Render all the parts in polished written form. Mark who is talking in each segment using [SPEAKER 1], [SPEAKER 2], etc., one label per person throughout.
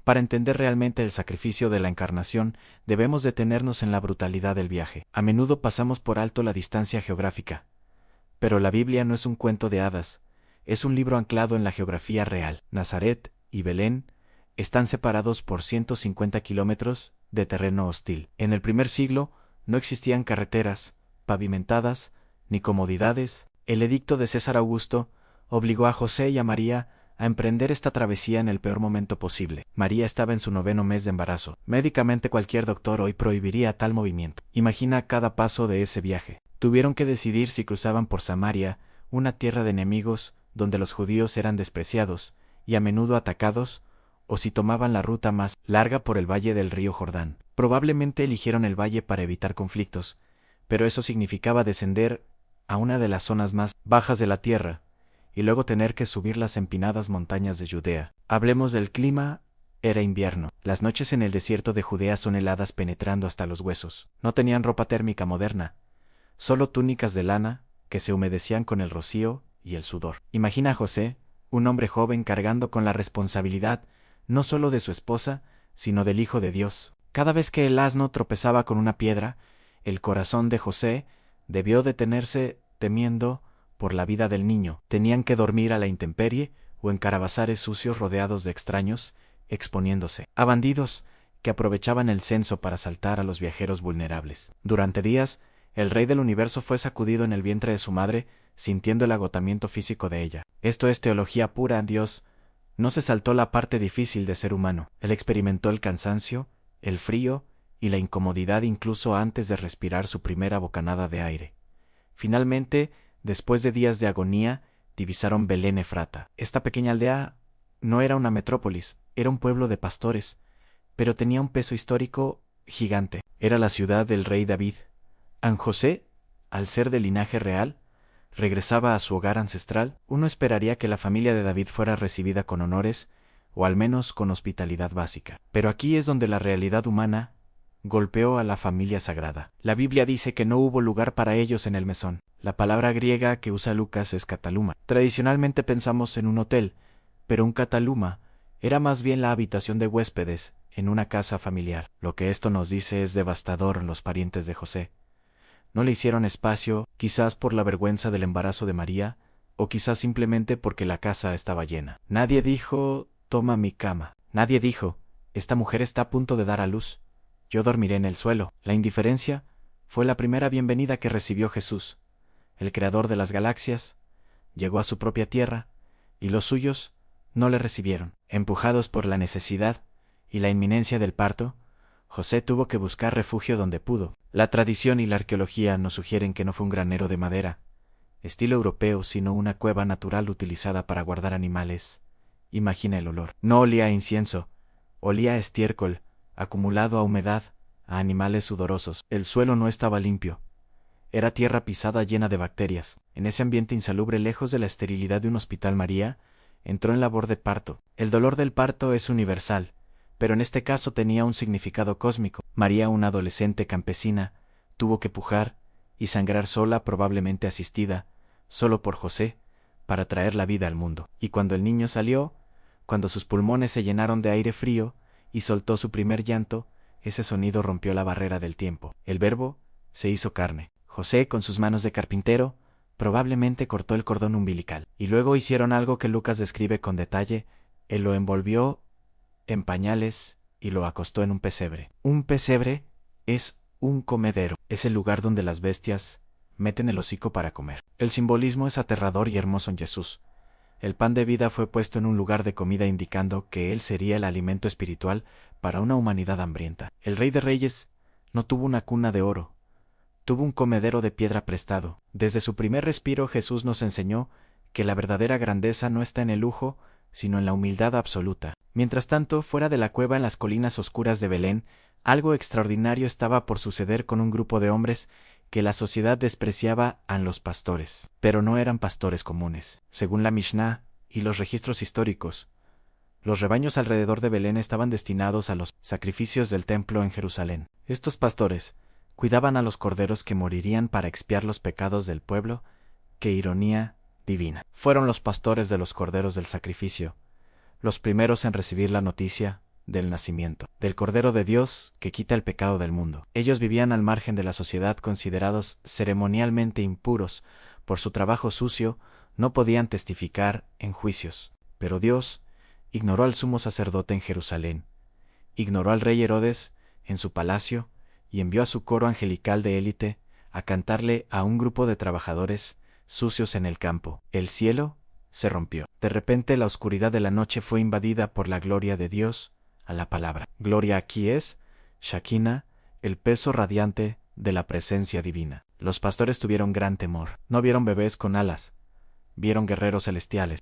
[SPEAKER 1] Para entender realmente el sacrificio de la encarnación, debemos detenernos en la brutalidad del viaje. A menudo pasamos por alto la distancia geográfica. Pero la Biblia no es un cuento de hadas, es un libro anclado en la geografía real. Nazaret y Belén están separados por 150 kilómetros de terreno hostil. En el primer siglo no existían carreteras pavimentadas ni comodidades. El edicto de César Augusto obligó a José y a María a emprender esta travesía en el peor momento posible. María estaba en su 9º mes de embarazo. Médicamente cualquier doctor hoy prohibiría tal movimiento. Imagina cada paso de ese viaje. Tuvieron que decidir si cruzaban por Samaria, una tierra de enemigos donde los judíos eran despreciados y a menudo atacados, o si tomaban la ruta más larga por el valle del río Jordán. Probablemente eligieron el valle para evitar conflictos, pero eso significaba descender a una de las zonas más bajas de la tierra, y luego tener que subir las empinadas montañas de Judea. Hablemos del clima. Era invierno. Las noches en el desierto de Judea son heladas penetrando hasta los huesos. No tenían ropa térmica moderna, solo túnicas de lana que se humedecían con el rocío y el sudor. Imagina a José, un hombre joven cargando con la responsabilidad no solo de su esposa, sino del Hijo de Dios. Cada vez que el asno tropezaba con una piedra, el corazón de José debió detenerse temiendo por la vida del niño. Tenían que dormir a la intemperie o en carabazares sucios rodeados de extraños, exponiéndose a bandidos que aprovechaban el censo para asaltar a los viajeros vulnerables. Durante días, el Rey del Universo fue sacudido en el vientre de su madre, sintiendo el agotamiento físico de ella. Esto es teología pura. Dios no se saltó la parte difícil de ser humano. Él experimentó el cansancio, el frío y la incomodidad incluso antes de respirar su primera bocanada de aire. Finalmente, después de días de agonía, divisaron Belén Efrata. Esta pequeña aldea no era una metrópolis, era un pueblo de pastores, pero tenía un peso histórico gigante. Era la ciudad del rey David. José, al ser de linaje real, regresaba a su hogar ancestral. Uno esperaría que la familia de David fuera recibida con honores, o al menos con hospitalidad básica. Pero aquí es donde la realidad humana golpeó a la familia sagrada. La Biblia dice que no hubo lugar para ellos en el mesón. La palabra griega que usa Lucas es kataluma. Tradicionalmente pensamos en un hotel, pero un kataluma era más bien la habitación de huéspedes en una casa familiar. Lo que esto nos dice es devastador en los parientes de José. No le hicieron espacio, quizás por la vergüenza del embarazo de María, o quizás simplemente porque la casa estaba llena. Nadie dijo, toma mi cama. Nadie dijo, esta mujer está a punto de dar a luz. Yo dormiré en el suelo. La indiferencia fue la primera bienvenida que recibió Jesús. El creador de las galaxias llegó a su propia tierra, y los suyos no le recibieron. Empujados por la necesidad y la inminencia del parto, José tuvo que buscar refugio donde pudo. La tradición y la arqueología nos sugieren que no fue un granero de madera, estilo europeo, sino una cueva natural utilizada para guardar animales. Imagina el olor. No olía a incienso, olía a estiércol, acumulado a humedad, a animales sudorosos. El suelo no estaba limpio. Era tierra pisada llena de bacterias. En ese ambiente insalubre, lejos de la esterilidad de un hospital, María entró en labor de parto. El dolor del parto es universal, pero en este caso tenía un significado cósmico. María, una adolescente campesina, tuvo que pujar y sangrar sola, probablemente asistida, solo por José, para traer la vida al mundo. Y cuando el niño salió, cuando sus pulmones se llenaron de aire frío y soltó su primer llanto, ese sonido rompió la barrera del tiempo. El Verbo se hizo carne. José, con sus manos de carpintero, probablemente cortó el cordón umbilical. Y luego hicieron algo que Lucas describe con detalle. Él lo envolvió en pañales y lo acostó en un pesebre. Un pesebre es un comedero. Es el lugar donde las bestias meten el hocico para comer. El simbolismo es aterrador y hermoso en Jesús. El pan de vida fue puesto en un lugar de comida, indicando que Él sería el alimento espiritual para una humanidad hambrienta. El Rey de Reyes no tuvo una cuna de oro, tuvo un comedero de piedra prestado. Desde su primer respiro, Jesús nos enseñó que la verdadera grandeza no está en el lujo, sino en la humildad absoluta. Mientras tanto, fuera de la cueva, en las colinas oscuras de Belén, algo extraordinario estaba por suceder con un grupo de hombres que la sociedad despreciaba a los pastores. Pero no eran pastores comunes. Según la Mishnah y los registros históricos, los rebaños alrededor de Belén estaban destinados a los sacrificios del templo en Jerusalén. Estos pastores cuidaban a los corderos que morirían para expiar los pecados del pueblo. ¡Qué ironía divina! Fueron los pastores de los corderos del sacrificio los primeros en recibir la noticia del nacimiento, del Cordero de Dios que quita el pecado del mundo. Ellos vivían al margen de la sociedad, considerados ceremonialmente impuros. Por su trabajo sucio, no podían testificar en juicios. Pero Dios ignoró al sumo sacerdote en Jerusalén, ignoró al rey Herodes en su palacio, y envió a su coro angelical de élite a cantarle a un grupo de trabajadores sucios en el campo. El cielo se rompió. De repente la oscuridad de la noche fue invadida por la gloria de Dios. A la palabra gloria aquí es Shakina, el peso radiante de la presencia divina. Los pastores tuvieron gran temor. No vieron bebés con alas, vieron guerreros celestiales.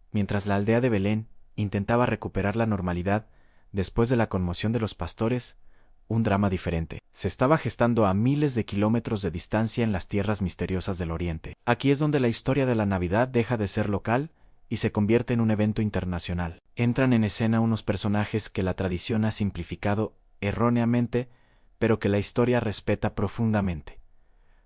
[SPEAKER 1] Mientras la aldea de Belén intentaba recuperar la normalidad después de la conmoción de los pastores, un drama diferente se estaba gestando a miles de kilómetros de distancia en las tierras misteriosas del Oriente. Aquí es donde la historia de la Navidad deja de ser local y se convierte en un evento internacional. Entran en escena unos personajes que la tradición ha simplificado erróneamente, pero que la historia respeta profundamente.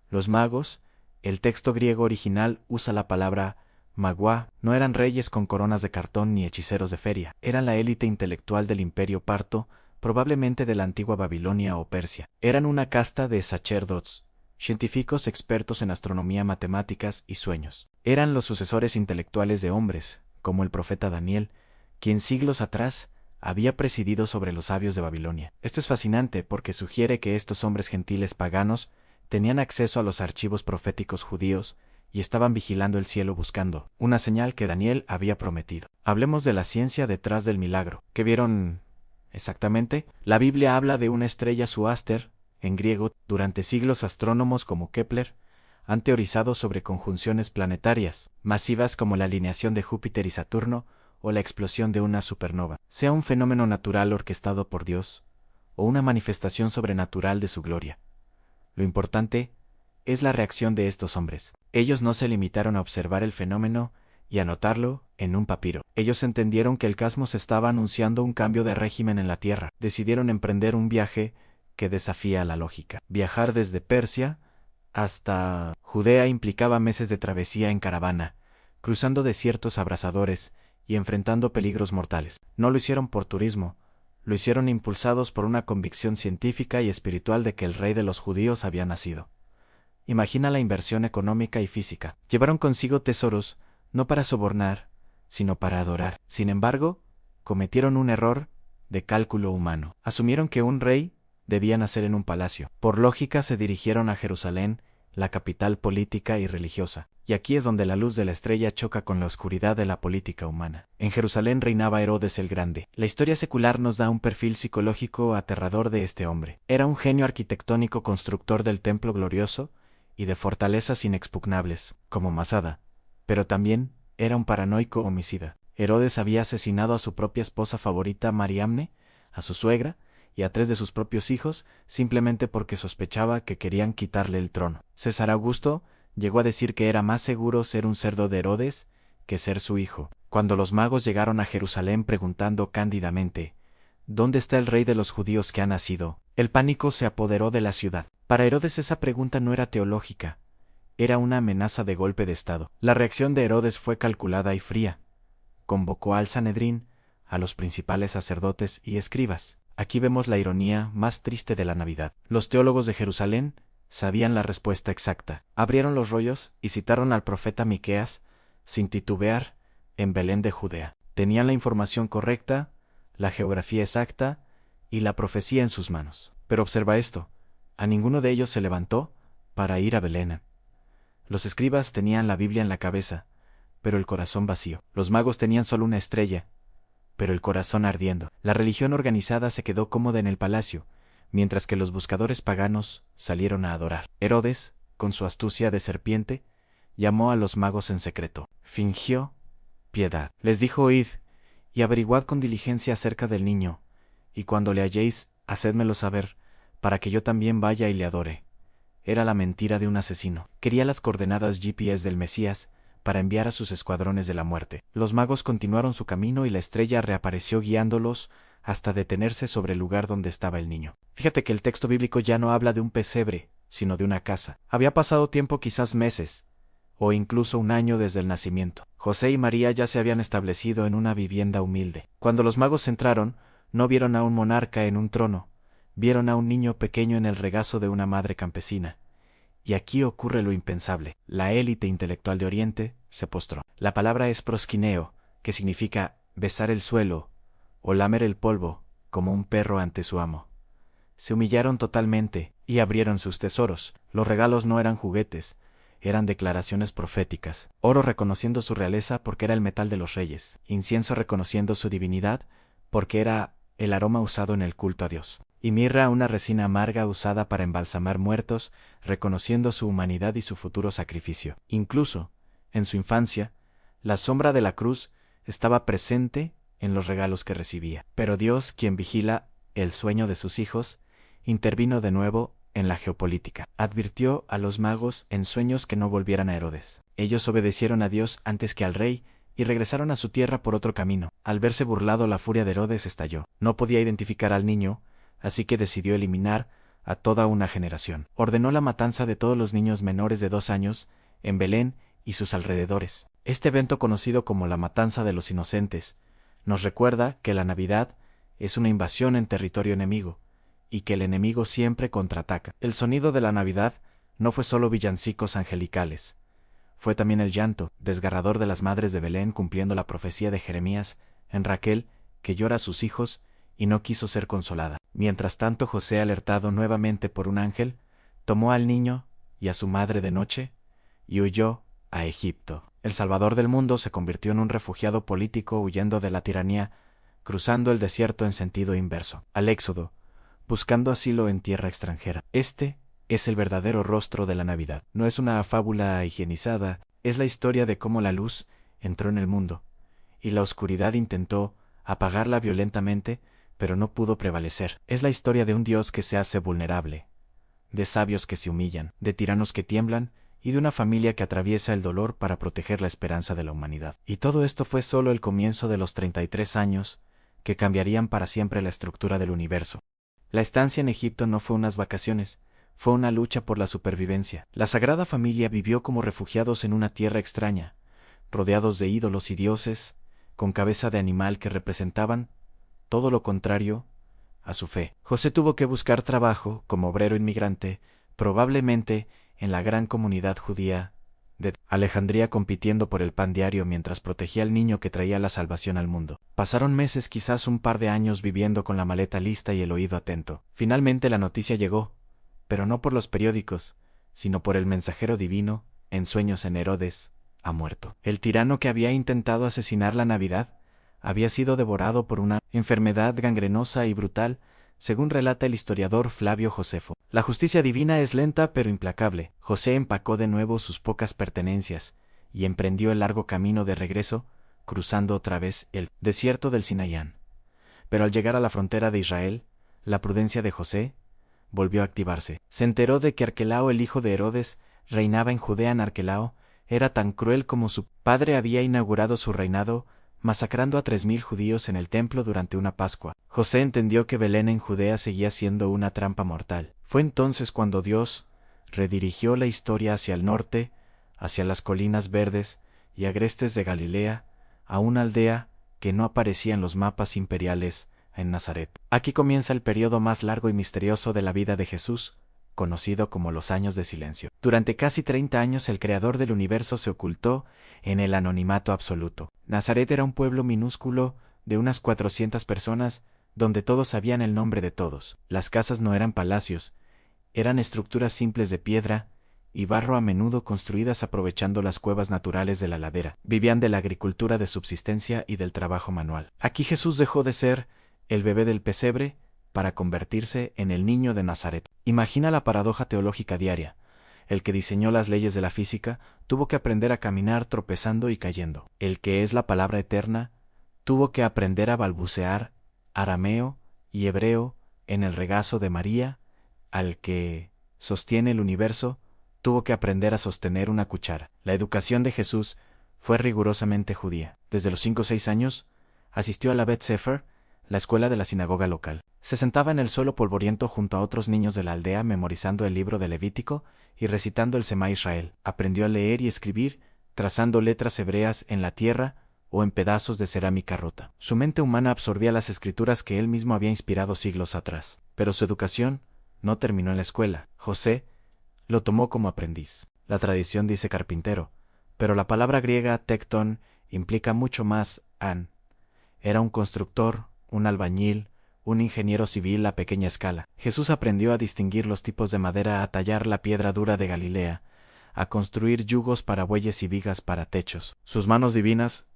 [SPEAKER 1] Los magos. El texto griego original usa la palabra magua. No eran reyes con coronas de cartón ni hechiceros de feria. Eran la élite intelectual del imperio parto, probablemente de la antigua Babilonia o Persia. Eran una casta de sacerdotes, científicos expertos en astronomía, matemáticas y sueños. Eran los sucesores intelectuales de hombres, como el profeta Daniel, quien siglos atrás había presidido sobre los sabios de Babilonia. Esto es fascinante porque sugiere que estos hombres gentiles paganos tenían acceso a los archivos proféticos judíos y estaban vigilando el cielo buscando una señal que Daniel había prometido. Hablemos de la ciencia detrás del milagro. ¿Qué vieron exactamente? La Biblia habla de una estrella Suaster, en griego. Durante siglos astrónomos como Kepler han teorizado sobre conjunciones planetarias masivas como la alineación de Júpiter y Saturno o la explosión de una supernova, sea un fenómeno natural orquestado por Dios o una manifestación sobrenatural de su gloria. Lo importante es la reacción de estos hombres. Ellos no se limitaron a observar el fenómeno y anotarlo en un papiro. Ellos entendieron que el cosmos estaba anunciando un cambio de régimen en la Tierra. Decidieron emprender un viaje que desafía la lógica. Viajar desde Persia hasta Judea implicaba meses de travesía en caravana, cruzando desiertos abrasadores y enfrentando peligros mortales. No lo hicieron por turismo, lo hicieron impulsados por una convicción científica y espiritual de que el rey de los judíos había nacido. Imagina la inversión económica y física. Llevaron consigo tesoros, no para sobornar, sino para adorar. Sin embargo, cometieron un error de cálculo humano. Asumieron que un rey debía nacer en un palacio. Por lógica se dirigieron a Jerusalén, la capital política y religiosa. Y aquí es donde la luz de la estrella choca con la oscuridad de la política humana. En Jerusalén reinaba Herodes el Grande. La historia secular nos da un perfil psicológico aterrador de este hombre. Era un genio arquitectónico, constructor del templo glorioso y de fortalezas inexpugnables, como Masada. Pero también era un paranoico homicida. Herodes había asesinado a su propia esposa favorita Mariamne, a su suegra y a 3 de sus propios hijos, simplemente porque sospechaba que querían quitarle el trono. César Augusto llegó a decir que era más seguro ser un cerdo de Herodes que ser su hijo. Cuando los magos llegaron a Jerusalén preguntando cándidamente, ¿dónde está el rey de los judíos que ha nacido?, el pánico se apoderó de la ciudad. Para Herodes esa pregunta no era teológica, era una amenaza de golpe de estado. La reacción de Herodes fue calculada y fría. Convocó al Sanedrín, a los principales sacerdotes y escribas. Aquí vemos la ironía más triste de la Navidad. Los teólogos de Jerusalén sabían la respuesta exacta. Abrieron los rollos y citaron al profeta Miqueas, sin titubear, en Belén de Judea. Tenían la información correcta, la geografía exacta y la profecía en sus manos. Pero observa esto, a ninguno de ellos se levantó para ir a Belén. Los escribas tenían la Biblia en la cabeza, pero el corazón vacío. Los magos tenían solo una estrella, pero el corazón ardiendo. La religión organizada se quedó cómoda en el palacio, mientras que los buscadores paganos salieron a adorar. Herodes, con su astucia de serpiente, llamó a los magos en secreto. Fingió piedad. Les dijo: id y averiguad con diligencia acerca del niño, y cuando le halléis, hacédmelo saber, para que yo también vaya y le adore. Era la mentira de un asesino. Quería las coordenadas GPS del Mesías para enviar a sus escuadrones de la muerte. Los magos continuaron su camino y la estrella reapareció guiándolos hasta detenerse sobre el lugar donde estaba el niño. Fíjate que el texto bíblico ya no habla de un pesebre, sino de una casa. Había pasado tiempo, quizás meses, o incluso un año desde el nacimiento. José y María ya se habían establecido en una vivienda humilde. Cuando los magos entraron, no vieron a un monarca en un trono, vieron a un niño pequeño en el regazo de una madre campesina. Y aquí ocurre lo impensable. La élite intelectual de Oriente se postró. La palabra es proskineo, que significa besar el suelo o lamer el polvo, como un perro ante su amo. Se humillaron totalmente y abrieron sus tesoros. Los regalos no eran juguetes, eran declaraciones proféticas. Oro reconociendo su realeza porque era el metal de los reyes. Incienso reconociendo su divinidad porque era el aroma usado en el culto a Dios. Y mirra, una resina amarga usada para embalsamar muertos, reconociendo su humanidad y su futuro sacrificio. Incluso, en su infancia, la sombra de la cruz estaba presente en los regalos que recibía. Pero Dios, quien vigila el sueño de sus hijos, intervino de nuevo en la geopolítica. Advirtió a los magos en sueños que no volvieran a Herodes. Ellos obedecieron a Dios antes que al rey y regresaron a su tierra por otro camino. Al verse burlado, la furia de Herodes estalló. No podía identificar al niño, así que decidió eliminar a toda una generación. Ordenó la matanza de todos los niños menores de 2 años en Belén y sus alrededores. Este evento, conocido como la Matanza de los Inocentes, nos recuerda que la Navidad es una invasión en territorio enemigo, y que el enemigo siempre contraataca. El sonido de la Navidad no fue solo villancicos angelicales, fue también el llanto desgarrador de las madres de Belén, cumpliendo la profecía de Jeremías en Raquel, que llora a sus hijos y no quiso ser consolada. Mientras tanto, José, alertado nuevamente por un ángel, tomó al niño y a su madre de noche y huyó a Egipto. El Salvador del mundo se convirtió en un refugiado político huyendo de la tiranía, cruzando el desierto en sentido inverso, al Éxodo, buscando asilo en tierra extranjera. Este es el verdadero rostro de la Navidad. No es una fábula higienizada, es la historia de cómo la luz entró en el mundo, y la oscuridad intentó apagarla violentamente, pero no pudo prevalecer. Es la historia de un Dios que se hace vulnerable, de sabios que se humillan, de tiranos que tiemblan, y de una familia que atraviesa el dolor para proteger la esperanza de la humanidad. Y todo esto fue solo el comienzo de los 33 años que cambiarían para siempre la estructura del universo. La estancia en Egipto no fue unas vacaciones, fue una lucha por la supervivencia. La Sagrada Familia vivió como refugiados en una tierra extraña, rodeados de ídolos y dioses, con cabeza de animal que representaban todo lo contrario a su fe. José tuvo que buscar trabajo como obrero inmigrante, probablemente en la gran comunidad judía de Alejandría, compitiendo por el pan diario mientras protegía al niño que traía la salvación al mundo. Pasaron meses, quizás un par de años, viviendo con la maleta lista y el oído atento. Finalmente la noticia llegó, pero no por los periódicos, sino por el mensajero divino, en sueños en Herodes, ha muerto. El tirano que había intentado asesinar la Navidad había sido devorado por una enfermedad gangrenosa y brutal, según relata el historiador Flavio Josefo. La justicia divina es lenta pero implacable. José empacó de nuevo sus pocas pertenencias y emprendió el largo camino de regreso, cruzando otra vez el desierto del Sinayán. Pero al llegar a la frontera de Israel, la prudencia de José volvió a activarse. Se enteró de que Arquelao, el hijo de Herodes, reinaba en Judea. Arquelao era tan cruel como su padre había inaugurado su reinado, masacrando a 3000 judíos en el templo durante una Pascua. José entendió que Belén en Judea seguía siendo una trampa mortal. Fue entonces cuando Dios redirigió la historia hacia el norte, hacia las colinas verdes y agrestes de Galilea, a una aldea que no aparecía en los mapas imperiales, en Nazaret. Aquí comienza el periodo más largo y misterioso de la vida de Jesús, conocido como los años de silencio. Durante casi 30 años el creador del universo se ocultó en el anonimato absoluto. Nazaret era un pueblo minúsculo de unas 400 personas, donde todos sabían el nombre de todos. Las casas no eran palacios, eran estructuras simples de piedra y barro, a menudo construidas aprovechando las cuevas naturales de la ladera. Vivían de la agricultura de subsistencia y del trabajo manual. Aquí Jesús dejó de ser el bebé del pesebre para convertirse en el niño de Nazaret. Imagina la paradoja teológica diaria. El que diseñó las leyes de la física tuvo que aprender a caminar tropezando y cayendo. El que es la palabra eterna tuvo que aprender a balbucear arameo y hebreo en el regazo de María, al que sostiene el universo, tuvo que aprender a sostener una cuchara. La educación de Jesús fue rigurosamente judía. Desde los 5 o 6 años, asistió a la Bet Sefer, la escuela de la sinagoga local. Se sentaba en el suelo polvoriento junto a otros niños de la aldea memorizando el libro de Levítico y recitando el Semá Israel. Aprendió a leer y escribir, trazando letras hebreas en la tierra o en pedazos de cerámica rota. Su mente humana absorbía las escrituras que él mismo había inspirado siglos atrás. Pero su educación no terminó en la escuela. José lo tomó como aprendiz. La tradición dice carpintero, pero la palabra griega tectón implica mucho más an. Era un constructor, un albañil, un ingeniero civil a pequeña escala. Jesús aprendió a distinguir los tipos de madera, a tallar la piedra dura de Galilea, a construir yugos para bueyes y vigas para techos. Sus manos divinas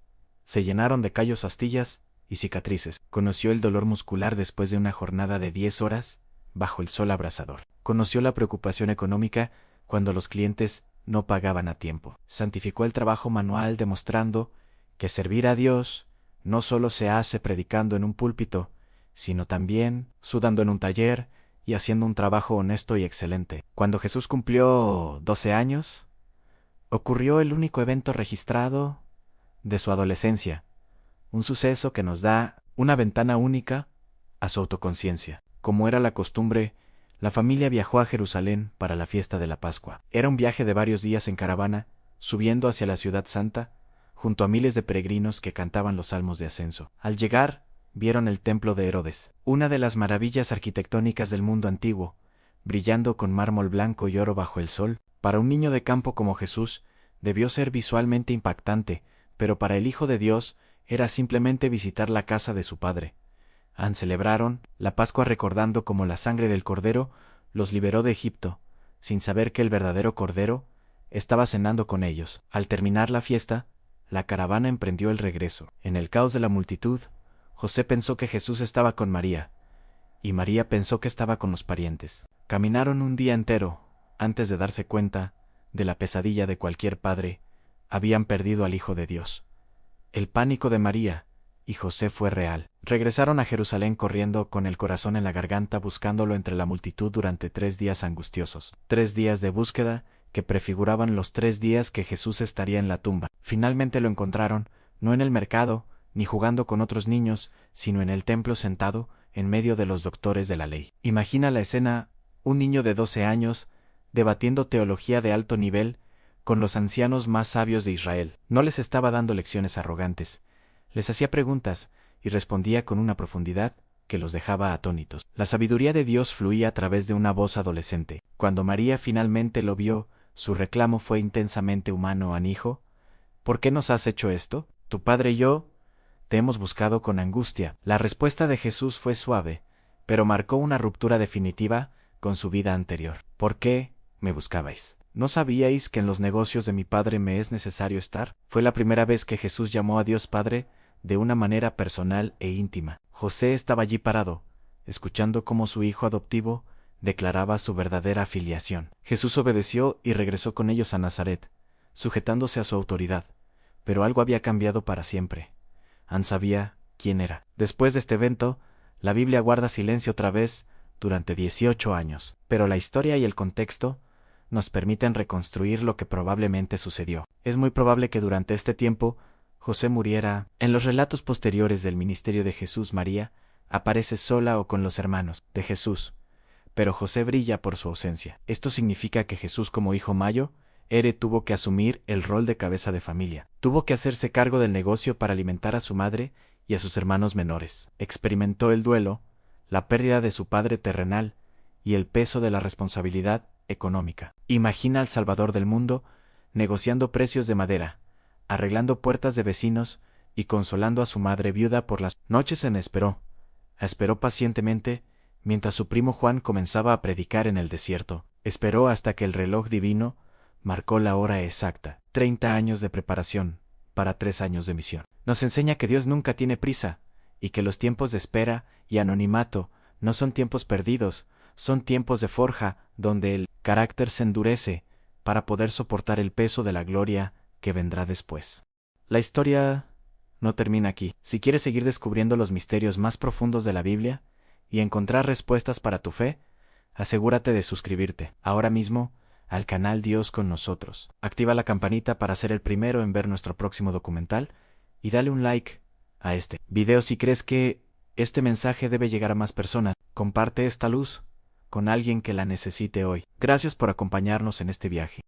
[SPEAKER 1] se llenaron de callos, astillas y cicatrices. Conoció el dolor muscular después de una jornada de 10 horas bajo el sol abrasador. Conoció la preocupación económica cuando los clientes no pagaban a tiempo. Santificó el trabajo manual demostrando que servir a Dios no solo se hace predicando en un púlpito, sino también sudando en un taller y haciendo un trabajo honesto y excelente. Cuando Jesús cumplió 12 años, ocurrió el único evento registrado de su adolescencia, un suceso que nos da una ventana única a su autoconciencia. Como era la costumbre, la familia viajó a Jerusalén para la fiesta de la Pascua. Era un viaje de varios días en caravana, subiendo hacia la ciudad santa, junto a miles de peregrinos que cantaban los salmos de ascenso. Al llegar, vieron el templo de Herodes, una de las maravillas arquitectónicas del mundo antiguo, brillando con mármol blanco y oro bajo el sol. Para un niño de campo como Jesús, debió ser visualmente impactante, pero para el Hijo de Dios era simplemente visitar la casa de su padre. Celebraron la Pascua recordando cómo la sangre del Cordero los liberó de Egipto, sin saber que el verdadero Cordero estaba cenando con ellos. Al terminar la fiesta, la caravana emprendió el regreso. En el caos de la multitud, José pensó que Jesús estaba con María, y María pensó que estaba con los parientes. Caminaron un día entero, antes de darse cuenta de la pesadilla de cualquier padre. Habían perdido al Hijo de Dios. El pánico de María y José fue real. Regresaron a Jerusalén corriendo con el corazón en la garganta, buscándolo entre la multitud durante 3 días angustiosos. 3 días de búsqueda que prefiguraban los 3 días que Jesús estaría en la tumba. Finalmente lo encontraron, no en el mercado, ni jugando con otros niños, sino en el templo sentado, en medio de los doctores de la ley. Imagina la escena: un niño de 12 años, debatiendo teología de alto nivel, con los ancianos más sabios de Israel. No les estaba dando lecciones arrogantes. Les hacía preguntas, y respondía con una profundidad que los dejaba atónitos. La sabiduría de Dios fluía a través de una voz adolescente. Cuando María finalmente lo vio, su reclamo fue intensamente humano: «Hijo, ¿por qué nos has hecho esto? Tu padre y yo te hemos buscado con angustia». La respuesta de Jesús fue suave, pero marcó una ruptura definitiva con su vida anterior. «¿Por qué me buscabais? ¿No sabíais que en los negocios de mi padre me es necesario estar?». Fue la primera vez que Jesús llamó a Dios Padre de una manera personal e íntima. José estaba allí parado, escuchando cómo su hijo adoptivo declaraba su verdadera filiación. Jesús obedeció y regresó con ellos a Nazaret, sujetándose a su autoridad. Pero algo había cambiado para siempre. Sabía quién era. Después de este evento, la Biblia guarda silencio otra vez durante 18 años. Pero la historia y el contexto nos permiten reconstruir lo que probablemente sucedió. Es muy probable que durante este tiempo José muriera. En los relatos posteriores del ministerio de Jesús, María aparece sola o con los hermanos de Jesús, pero José brilla por su ausencia. Esto significa que Jesús, como hijo mayor, tuvo que asumir el rol de cabeza de familia. Tuvo que hacerse cargo del negocio para alimentar a su madre y a sus hermanos menores. Experimentó el duelo, la pérdida de su padre terrenal y el peso de la responsabilidad económica. Imagina al Salvador del mundo negociando precios de madera, arreglando puertas de vecinos y consolando a su madre viuda por las noches. Esperó pacientemente mientras su primo Juan comenzaba a predicar en el desierto. Esperó hasta que el reloj divino marcó la hora exacta. 30 años de preparación para 3 años de misión. Nos enseña que Dios nunca tiene prisa y que los tiempos de espera y anonimato no son tiempos perdidos, son tiempos de forja donde el carácter se endurece para poder soportar el peso de la gloria que vendrá después. La historia no termina aquí. Si quieres seguir descubriendo los misterios más profundos de la Biblia y encontrar respuestas para tu fe, asegúrate de suscribirte ahora mismo al canal Dios con nosotros. Activa la campanita para ser el primero en ver nuestro próximo documental y dale un like a este video si crees que este mensaje debe llegar a más personas. Comparte esta luz con alguien que la necesite hoy. Gracias por acompañarnos en este viaje.